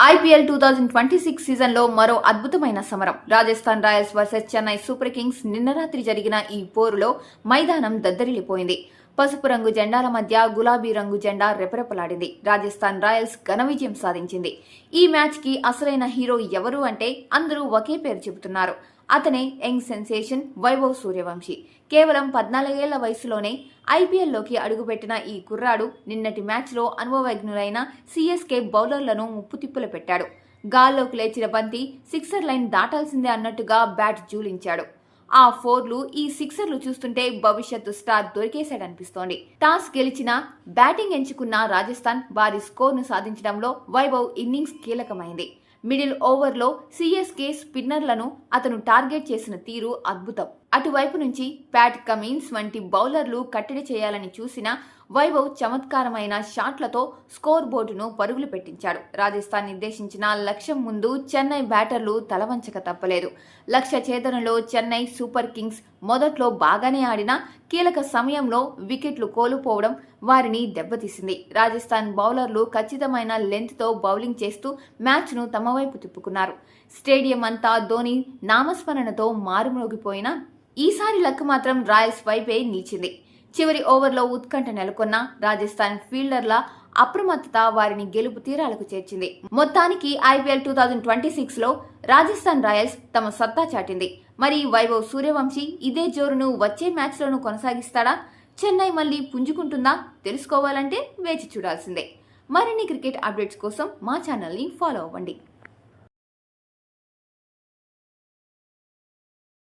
IPL 2026 సీజన్లో మరో అద్భుతమైన సమరం. Rajasthan Royals versus Chennai super Kings నిన్న రాత్రి జరిగిన ఈ పోరులో మైదానం దద్దరిల్లిపోయింది. పసుపు రంగు జెండాల మధ్య గులాబీ రంగు జెండా రెపరెపలాడింది. రాజస్థాన్ రాయల్స్ ఘన విజయం సాధించింది. ఈ మ్యాచ్ కి అసలైన హీరో ఎవరు అంటే అందరూ ఒకే పేరు చెబుతున్నారు. అతనే యంగ్ సెన్సేషన్ వైభవ్ సూర్యవంశీ. కేవలం 14 ఏళ్ల వయసులోనే ఐపీఎల్లోకి అడుగుపెట్టిన ఈ కుర్రాడు నిన్నటి మ్యాచ్లో అనుభవజ్ఞులైన సీఎస్కే బౌలర్లను ముప్పుతిప్పులు పెట్టాడు. గాల్లోకి లేచిన బంతి సిక్సర్ లైన్ దాటాల్సిందే అన్నట్టుగా బ్యాట్ జూలించాడు. ఆ ఫోర్లు, ఈ సిక్సర్లు చూస్తుంటే భవిష్యత్తు స్టార్ దొరికేశాడనిపిస్తోంది. టాస్ గెలిచిన బ్యాటింగ్ ఎంచుకున్న రాజస్థాన్ భారీ స్కోర్ను సాధించడంలో వైభవ్ ఇన్నింగ్స్ కీలకమైంది. మిడిల్ ఓవర్లో సీఎస్కే స్పిన్నర్లను అతను టార్గెట్ చేసిన తీరు అద్భుతం. అటువైపు నుంచి ప్యాట్ కమిన్స్ వంటి బౌలర్లు కట్టడి చేయాలని చూసిన వైభవ్ చమత్కారమైన షాట్లతో స్కోర్ బోర్డును పరుగులు పెట్టించాడు. రాజస్థాన్ నిర్దేశించిన లక్ష్యం ముందు చెన్నై బ్యాటర్లు తలవంచక తప్పలేదు. లక్ష్య ఛేదనలో చెన్నై సూపర్ కింగ్స్ మొదట్లో బాగానే ఆడినా కీలక సమయంలో వికెట్లు కోల్పోవడం వారిని దెబ్బతీసింది. రాజస్థాన్ బౌలర్లు ఖచ్చితమైన లెంత్తో బౌలింగ్ చేస్తూ మ్యాచ్ను తమ వైపు తిప్పుకున్నారు. స్టేడియం అంతా ధోని నామస్మరణతో మారుమోగిపోయినా ఈసారి లక్ మాత్రం రాయల్స్ వైపే నిలిచింది. చివరి ఓవర్లో ఉత్కంఠ నెలకొన్న రాజస్థాన్ ఫీల్డర్ల అప్రమత్తత వారిని గెలుపు తీరాలకు చేర్చింది. మొత్తానికి ఐపీఎల్ 2026లో రాజస్థాన్ రాయల్స్ తమ సత్తా చాటింది. మరి వైభవ్ సూర్యవంశీ ఇదే జోరును వచ్చే మ్యాచ్లోనూ కొనసాగిస్తాడా? చెన్నై మళ్లీ పుంజుకుంటుందా? తెలుసుకోవాలంటే వేచి చూడాల్సిందే. మరిన్ని క్రికెట్ అప్డేట్స్ కోసం మా ఛానల్ని ఫాలో అవ్వండి.